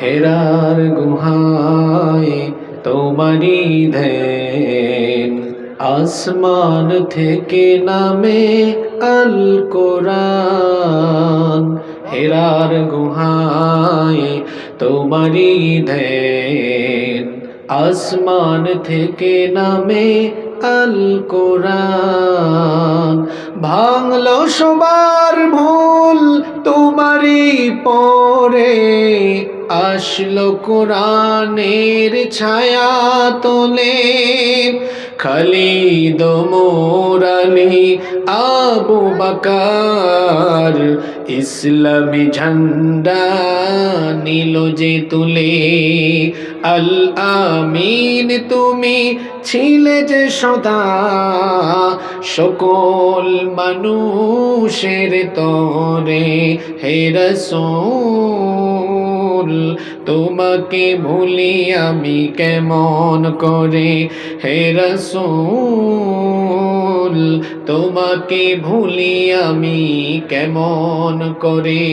হেরার গুহায় তোমারি ধ্যান, আসমান থেকে নামে আল কোরআন। হেরার গুহায় তোমারি ধ্যান, আসমান থেকে নামে আল কোরআন। ভাঙলো সবার ভুল তোমারি পরে, আসলো কোরআনের ছায়া তোলে। খালিদ ওমর আলী আবু বকর, ইসলামী ঝান্ডা নিল যে তুলে। আল আমিন তুমি ছিলে যে সদা, সকল মানুষের তরে। হে রাসূল তোমাকে ভুলি আমি কেমন করে, হে রাসূল তোমাকে ভুলি আমি কেমন করে।